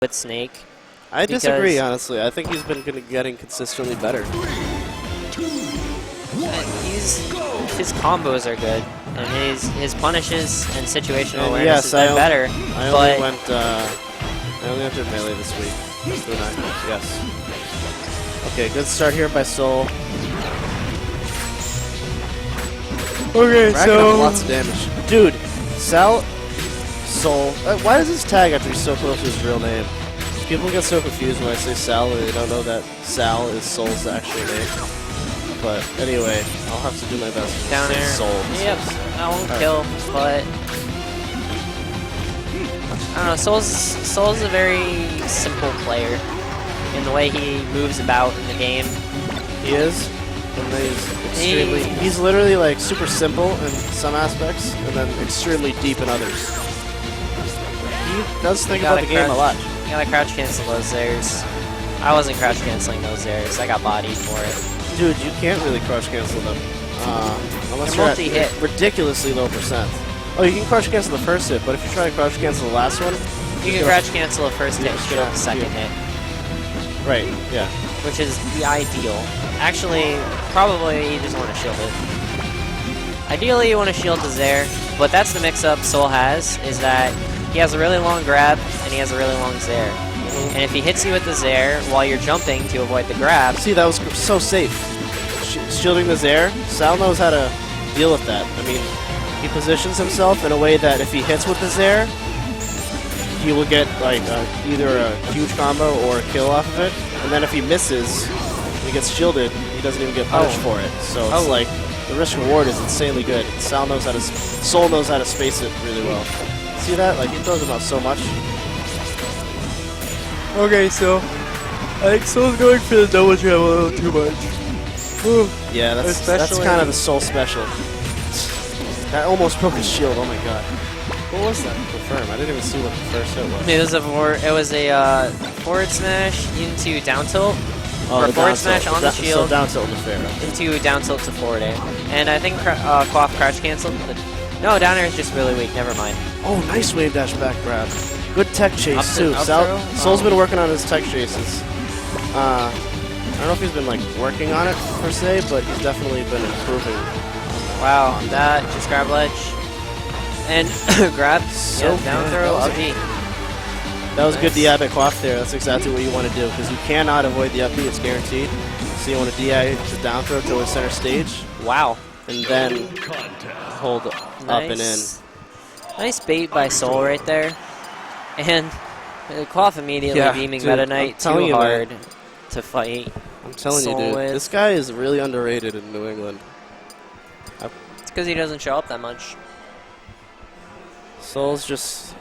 with Snake. I disagree, honestly. I think he's been getting consistently better. His combos are good, and his punishes and situational awareness yes, has been better. I only went to melee this week. Yes. Okay, good start here by SoL. Okay, so lots of damage, dude. SoL. Why does this tag have to be so close to his real name? People get so confused when I say Sal, and they don't know that Sal is SoL's actual name. But anyway, I'll have to do my best. Down air. SoL. Yep, I won't kill, but I don't know. SoL's a very simple player in the way he moves about in the game. He is. And he's literally like super simple in some aspects, and then extremely deep in others. He does think about the game a lot. You gotta crouch cancel those theirs. I wasn't crouch canceling those theirs. I got bodied for it. Dude, you can't really crouch cancel them. Unless you're you're at ridiculously low percent. Oh, you can crouch cancel the first hit, but if you try to crouch cancel the last one, you can crouch cancel the first hit, shield the second hit. Right, yeah. Which is the ideal. Actually, probably you just want to shield it. Ideally, you want to shield the Zair, but that's the mix-up SoL has, is that he has a really long grab, and he has a really long Zair. And if he hits you with the Zair while you're jumping to avoid the grab... See, that was so safe. Shielding the Zair, Sal knows how to deal with that. I mean, he positions himself in a way that if he hits with the Zair, he will get like either a huge combo or a kill off of it. And then if he misses, he gets shielded, he doesn't even get punished for it. So it's like, the risk reward is insanely good. SoL knows how to space it really well. See that? Like, he throws him out so much. okay, so I think SoL's going for the double jab a little too much. Ooh. Yeah, that's kind of the SoL special. That almost broke his shield. Oh my god. What was that? Confirm. I didn't even see what the first hit was. It was a forward smash into down tilt. Oh, or forward smash on the shield. So down tilt to fair. Into down tilt to forward air. And I think Quaff crouch canceled. No, down air is just really weak. Never mind. Oh, nice wave dash back grab. Good tech chase too. SoL's been working on his tech chases. I don't know if he's been like working on it per se, but he's definitely been improving. Wow, that just grab ledge and grab. So down throw up B. That was good DI by Quaff there. That's exactly what you want to do, because you cannot avoid the up B. It's guaranteed. So you want to DI the down throw to center stage. Wow. And then hold up and in. Nice bait by SoL right there. And Quaff immediately beaming Meta Knight too hard to fight. I'm telling you, dude. This guy is really underrated in New England. It's because he doesn't show up that much. SoL's just...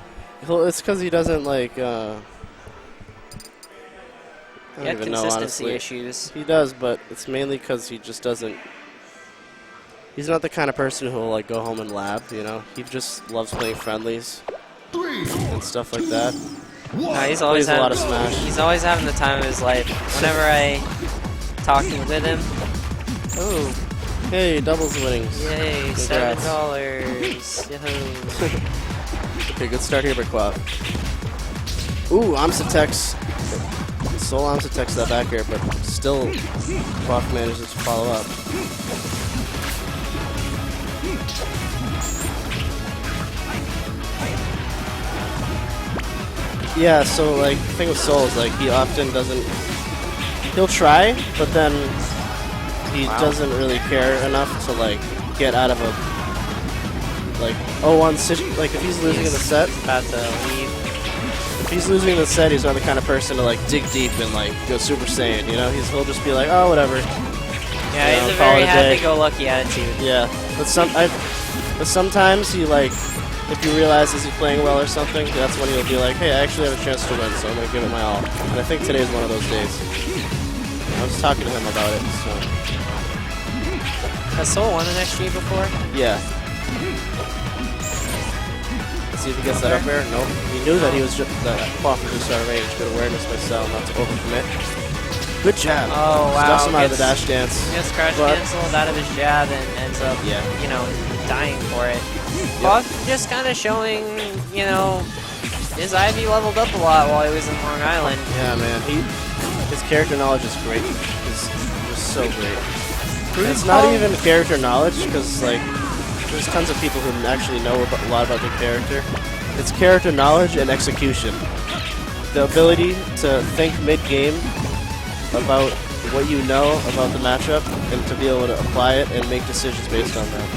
It's because he doesn't, like, I don't even know, honestly. Issues. He does, but it's mainly because he just doesn't... He's not the kind of person who will, like, go home and lab, you know? He just loves playing friendlies and stuff like that. No, he's always a lot of Smash. He's always having the time of his life. Whenever I talk with him... Ooh. Hey, doubles winnings. Yay, Congrats. $7. Yahoo. Okay, good start here by Quaff. Ooh, Amsa-Tex. SoL Amsa-Tex that back air, but still Quaff manages to follow up. Yeah, so like the thing with SoL is like he often doesn't... He'll try, but then he doesn't really care enough to like get out of a like 0-1 situation. Like if he's losing in the set, about to leave. If he's losing in the set, he's not the kind of person to like dig deep and like go Super Saiyan. You know, he'll just be like, oh, whatever. Yeah, he's a very happy-go-lucky attitude. Yeah, but sometimes he like, if he realizes he's playing well or something, that's when he'll be like, hey, I actually have a chance to win, so I'm gonna give it my all. And I think today's one of those days. I was talking to him about it. So. Has SoL won an XG before? Yeah. Let's see if he gets that up there. Nope. He knew that he was just Quaff was just out of range. Good awareness by SoL, not to overcommit. Good jab. Oh wow! Stuffs him out of the dash dance. He gets crouch canceled out of his jab and ends up, dying for it. Quaff just kind of showing, his Ivy leveled up a lot while he was in Long Island. Yeah, man. His character knowledge is great. It's just so great. And it's not even character knowledge, because like there's tons of people who actually know a lot about the character. It's character knowledge and execution. The ability to think mid-game about what you know about the matchup and to be able to apply it and make decisions based on that.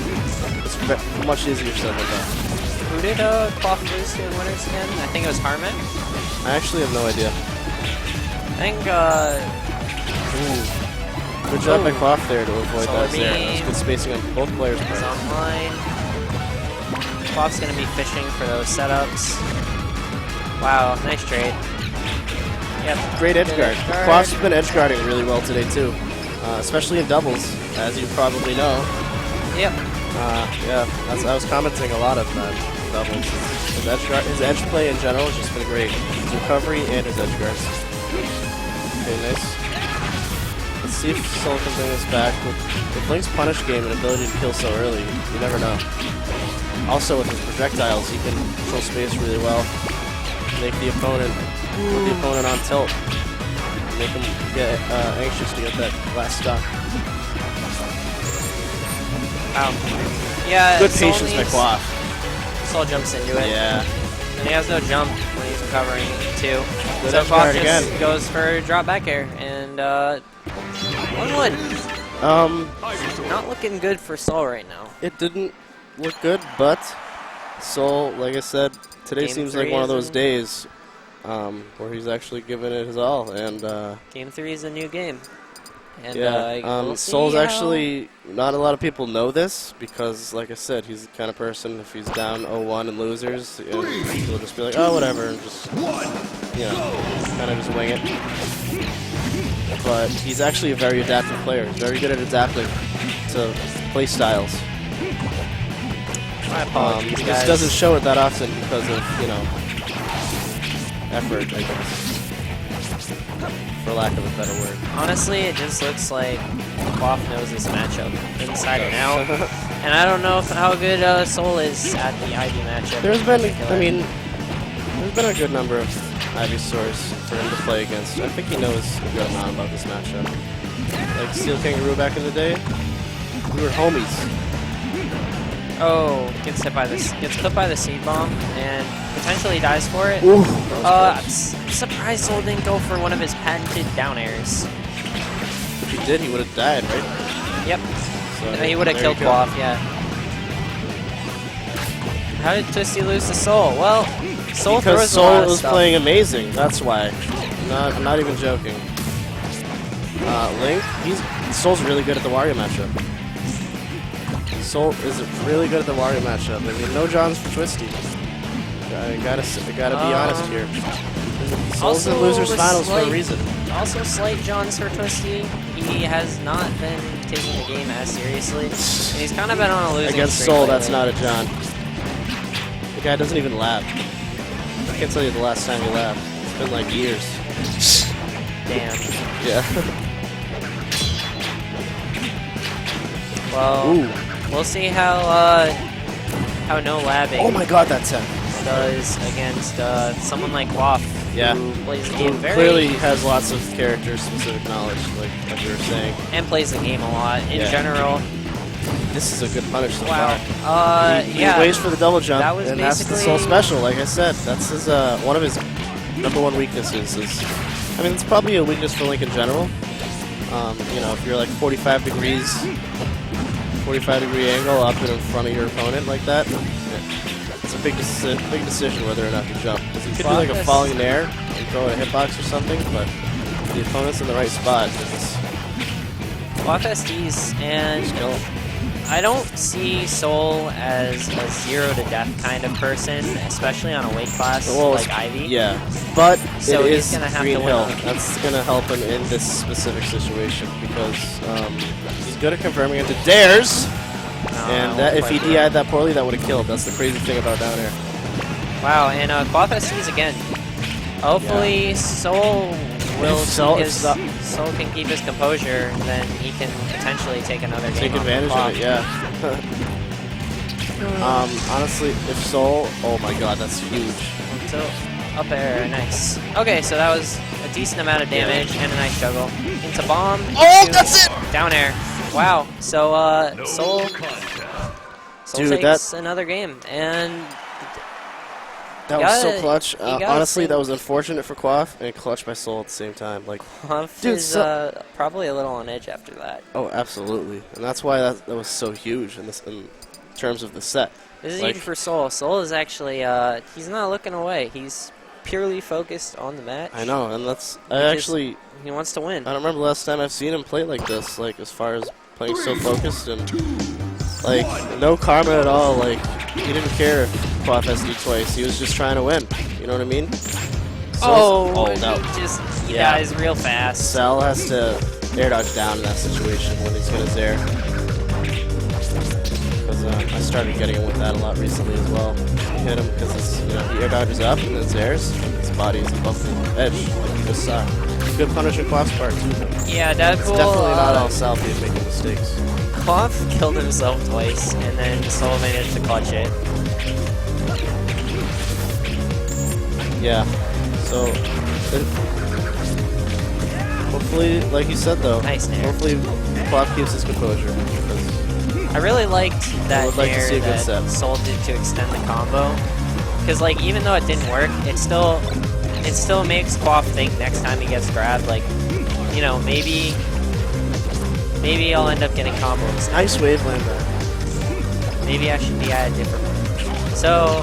It's much easier said than done. Who did Quaff lose to in winners again? I think it was Harmon. I actually have no idea. I think, Good job by Quaff there to avoid Solar that there. Beam. That's good spacing on both players' He's parts. online. Quaff's gonna be fishing for those setups. Wow, nice trade. Yep. Great edge good guard. edge guard. Quaff's been edge guarding really well today too, especially in doubles, as you probably know. Yep. Yeah, I was commenting a lot of that in doubles. His edge play in general has just been great. His recovery and his edge guards. Okay, nice. Let's see if SoL can bring this back. With Link's punish game and ability to kill so early, you never know. Also with his projectiles, he can control space really well. Make the opponent put the opponent on tilt. Make him get anxious to get that last stock. Wow. Yeah. Good Sol patience by needs- Quaff. Sol jumps into it. Yeah. And he has no jump when he's recovering too. Good So edge Quaff guard just again. goes for drop back air and 1-1. Not looking good for Sol right now. It didn't look good, but SoL, like I said, today Game seems like 3 one of is those in- days where he's actually giving it his all. And Game 3 is a new game. And yeah, we'll see SoL's how- actually, not a lot of people know this because, like I said, he's the kind of person, if he's down 0-1 and losers, he'll just be like, oh, whatever, and just, you know, kind of just wing it. But he's actually a very adaptive player. He's very good at adapting to play styles. My apologies, He guys. just doesn't show it that often because of, you know, effort, I guess. For lack of a better word. Honestly, it just looks like Quaff knows this matchup inside and out. And I don't know how good SoL is at the Ivy matchup. There's in been, particular. I mean, there's been a good number of Ivysaurs for him to play against. I think he knows a good amount about this matchup. Like Steel Kangaroo back in the day, we were homies. Oh, gets clipped by the seed bomb and potentially dies for it. Ooh, I'm surprised SoL didn't go for one of his patented down airs. if he did, he would have died, right? Yep. So, And he would have there you killed go. Quaff, yeah. How did Twisty lose to SoL? Well, SoL Because throws a lot SoL of was stuff. playing amazing. That's why. I'm not even joking. Link, SoL's really good at the Wario matchup. SoL is really good at the Wario matchup. I mean, no Johns for Twisty. I gotta be honest here. SoL's in also losers with finals for a slight- reason. Also, slight Johns for Twisty. He has not been taking the game as seriously. And he's kind of been on a losing Against streak SoL, lately. that's not a John. The guy doesn't even laugh. I can't tell you the last time he laughed. It's been like years. Damn. Yeah. Well, Ooh. we'll see how no labbing Oh my god, that 10. does against someone like Quaff, Yeah. who plays the Who game very clearly has lots of character-specific knowledge, like you were saying. and plays the game a lot in Yeah. general. This is a good punish so Wow. far. He Yeah. waits for the double jump, That was and that's the basically- SoL special. Like I said, that's his one of his #1 weaknesses. I mean, it's probably a weakness for Link in general. You know, if you're like 45 degree angle up and in front of your opponent like that, it's a big decision whether or not to jump. Because you could do like a falling in air and throw a hitbox or something, but if the opponent's in the right spot, it's Quaff SDs, and just kill him. I don't see SoL as a 0 to death kind of person, especially on a weight class like Ivy. Yeah, but So it he's is gonna have Green to Hill. win. That's going to help him in this specific situation because he's good at confirming into dares, and that, if he DI'd that poorly, that would have killed. That's the crazy thing about down air. Wow, and Quaff SDs again. Hopefully SoL will If SoL- keep if his, SoL- SoL can keep his composure, then he can potentially take another game Take off the advantage clock. of it, yeah. Honestly, if SoL, oh my god, that's huge. So Up air, nice. Okay, so that was a decent amount of damage and a nice juggle. Into bomb. Oh, that's it! Down air. Wow. So, SoL Dude, takes another game. And that was so clutch. gotta Honestly, say- that was unfortunate for Quaff and clutch by SoL at the same time. Like, Quaff Dude, is probably a little on edge after that. oh, absolutely, and that's why that was so huge in terms of the set. This is Like- huge for SoL. SoL is actually, he's not looking away. He's purely focused on the match. I know, and that's He wants to win. I don't remember the last time I've seen him play like this. Like as far as playing so focused and like no karma at all. Like he didn't care if Quaff SD twice. He was just trying to win. You know what I mean? Oh, no. he Yeah. dies real fast. Sal has to air dodge down in that situation when he's gonna Zair. Because I started getting him with that a lot recently as well. You hit him because he air dodges up and then Zairs. His body is above the edge. Like you just saw. Good punish on Quaff's part too. Yeah, Deadpool. It's definitely not all Southie is making mistakes. Quaff killed himself twice, and then SoL managed to clutch it. Yeah. So hopefully, like you said though, Nice nair. hopefully Quaff keeps his composure. Because I really liked that would like to nair see a good that set. SoL did to extend the combo. Because, like, even though it didn't work, it still makes Quaff think next time he gets grabbed, like, you know, maybe I'll end up getting combos. nice wave land there. Maybe I should be at a different one. So,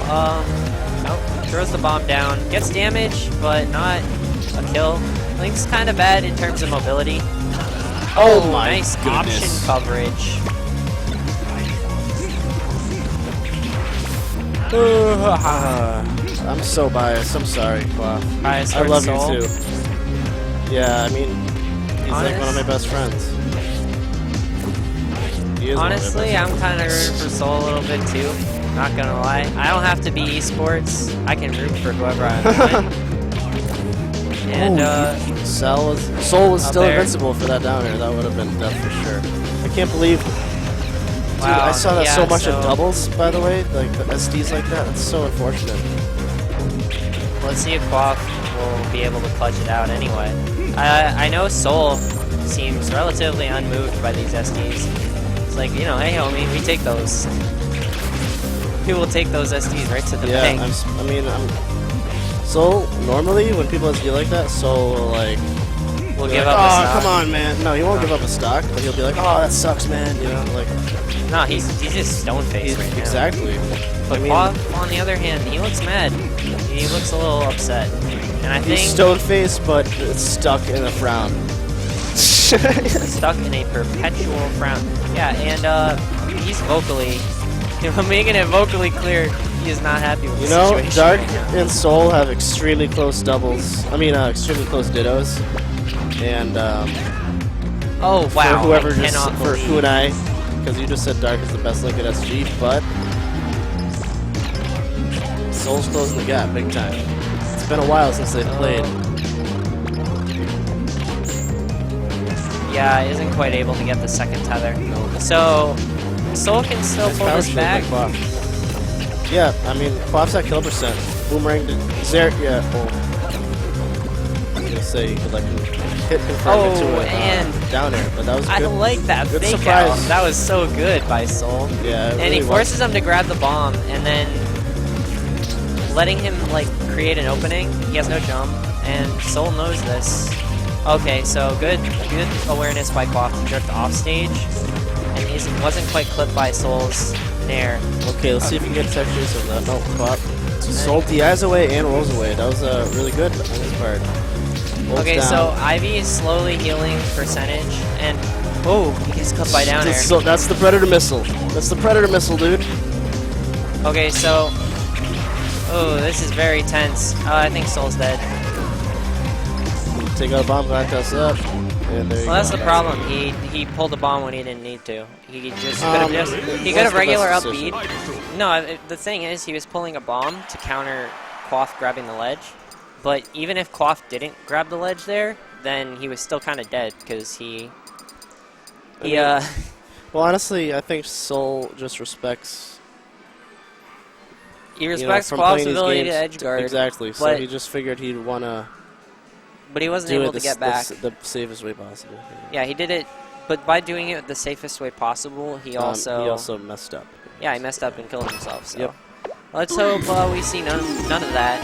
throws the bomb down, gets damage, but not a kill. Link's kind of bad in terms of mobility. Oh my nice goodness. option coverage. I'm so biased. I'm sorry, Quaff. Biased I towards love SoL. you too. Yeah, I mean, he's like one of my best friends. He is one of my Honestly, best I'm kind of rooting for SoL a little bit too. Not gonna lie. I don't have to be esports. I can root for whoever I want. And friends. SoL was up still there. invincible for that down air. That would have been death for sure. I can't believe. Dude, wow, I saw that yeah, so much in so doubles, by the way. Like the SDs like that. That's so unfortunate. let's see if Quaff will be able to clutch it out anyway. I know SoL seems relatively unmoved by these SDs. It's like, you know, hey homie, we take those. We will take those SDs right to the Yeah, bank. SoL normally when people SD like that, SoL will like. We'll be give like, up a oh, stock." come on, man. No, he won't give up a stock, but he'll be like, oh, that sucks, man. You know, like. No, he's just stone faced right now. Exactly. But I mean, Quaff, on the other hand, he looks mad. He looks a little upset. And I think he's stone faced, but it's stuck in a frown. stuck in a perpetual frown. Yeah, and he's vocally, making it vocally clear he is not happy with You the know, situation Dark right now. and SoL have extremely close doubles. I mean, extremely close dittos. And Oh wow! for whoever I just cannot for believe. Ku and I, because you just said Dark is the best Link at SG, but SoL's closing the gap big time. It's been a while since they've played. Yeah, isn't quite able to get the second tether. So SoL can still Nice pull power this shield by back. Quaff. Yeah, I mean, Quaff's at kill percent. Boomerang to Zair, yeah, well, I was gonna say you could like hit confirm into a and down air, but that was I good. like that Good fake surprise. out. That was so good by SoL. Yeah, it And really he was. forces him to grab the bomb, and then letting him like create an opening. He has no jump, and SoL knows this. Okay, so good awareness by Quaff to drift off stage, and he wasn't quite clipped by SoL's nair. Okay, let's see if we can get textures of that. No, Quaff. SoL DIs away and rolls away. That was really good on his part. Holds Okay, down. so Ivy is slowly healing percentage, and oh, he gets cut by down air. That's the Predator missile. That's the Predator missile, dude. Okay, so oh, this is very tense. I think SoL's dead. Take out a bomb, contest up, and there you go. Well, that's the problem. He pulled the bomb when he didn't need to. He just could have What's he could have the regular best up decision? beat. No, the thing is, he was pulling a bomb to counter Quaff grabbing the ledge. But even if Quaff didn't grab the ledge there, then he was still kind of dead because he. Well, honestly, I think SoL just respects He respects from Quaff's playing these ability to games. edge guard. Exactly. So but- he just figured he'd want to But he wasn't do able it to get back. the safest way possible. Yeah, he did it, but by doing it the safest way possible, he also messed up. yeah, he messed up and killed himself. So Yep. let's hope we see none of that.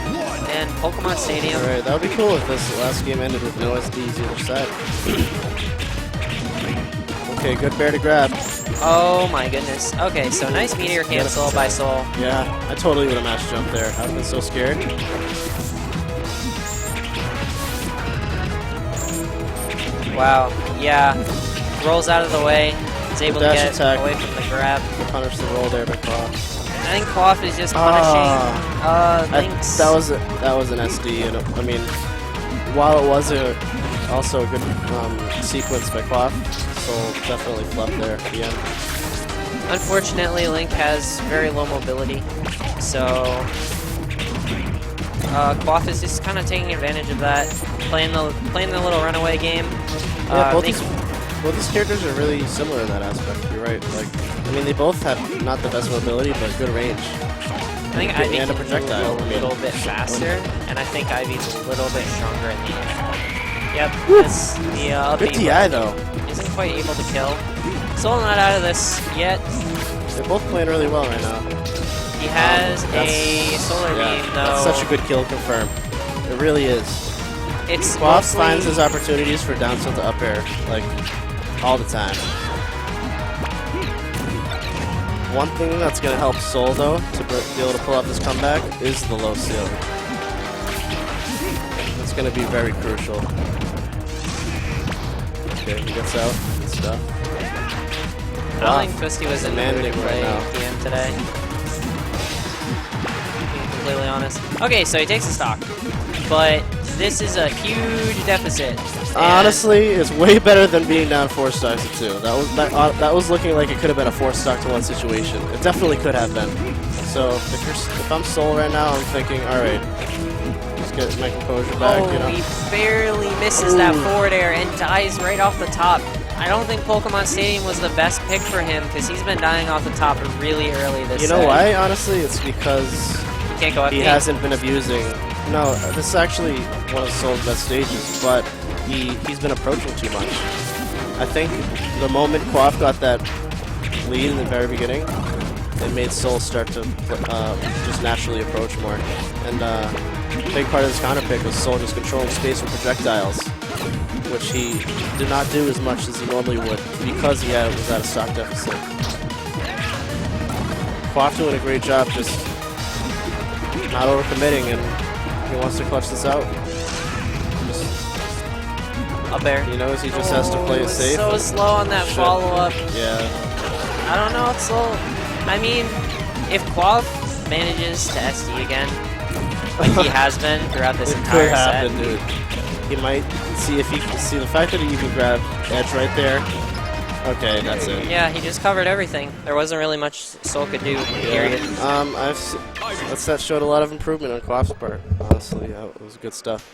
And Pokemon Stadium. Alright, that would be cool if this last game ended with no SDs either side. Okay, good bear to grab. Oh my goodness. Okay, so nice meteor cancel by SoL. Yeah, I totally would have matched jump there. I've been so scared. Wow. Yeah. Rolls out of the way. Is able to Dash get attack. away from the grab. Punish the roll there by Quaff. I think Quaff is just punishing Lynx. That was an SD, and I mean, while it was also a good sequence by Quaff, so definitely flubbed there at the end. Unfortunately, Link has very low mobility, so Quaff is just kind of taking advantage of that, playing the little runaway game. Yeah, both these characters are really similar in that aspect. You're right. Like, I mean, they both have not the best mobility, but good range. I think Ivy's and a projectile. a little bit faster, and I think Ivy's a little bit stronger in the air. Yep, that's the Good DI though. isn't quite able to kill. SoL not out of this yet. They're both playing really well right now. He has a solar beam though. That's such a good kill confirm. It really is. It's Quaff mostly finds his opportunities for down tilt to up air, like, all the time. One thing that's going to help SoL, though, to be able to pull off this comeback is the low ceiling. It's going to be very crucial. Okay, he gets out. Good stuff. I don't think Twisty was in the mood to Demanding play right now. DM today. Being completely honest. Okay, so he takes a stock, but this is a huge deficit. Honestly, it's way better than being down 4 stocks to 2. That was looking like it could have been a 4 stock to 1 situation. It definitely could have been. So if I'm SoL right now, I'm thinking, all right, let's get my composure back. Oh, you know, he barely misses that forward air and dies right off the top. I don't think Pokemon Stadium was the best pick for him because he's been dying off the top really early this you know set. why? Honestly, it's because He can't go up. he hasn't been abusing. No, this is actually one of SoL's best stages, but he's been approaching too much. I think the moment Quaff got that lead in the very beginning, it made SoL start to just naturally approach more. And a big part of this counter pick was SoL just controlling space with projectiles, which he did not do as much as he normally would because he was at a stock deficit. Quaff doing a great job just not overcommitting, and he wants to clutch this out. Up air. He knows he just has to play it safe. So slow on that follow-up. Yeah. I don't know, it's slow. I mean, if Quaff manages to SD again, like he has been throughout this It entire could set, happen, dude. He might see if he can see the fact that he even grabbed edge right there. Okay, that's it. yeah, he just covered everything. There wasn't really much SoL could do, period. That showed a lot of improvement on Quaff's part. Honestly, yeah, it was good stuff.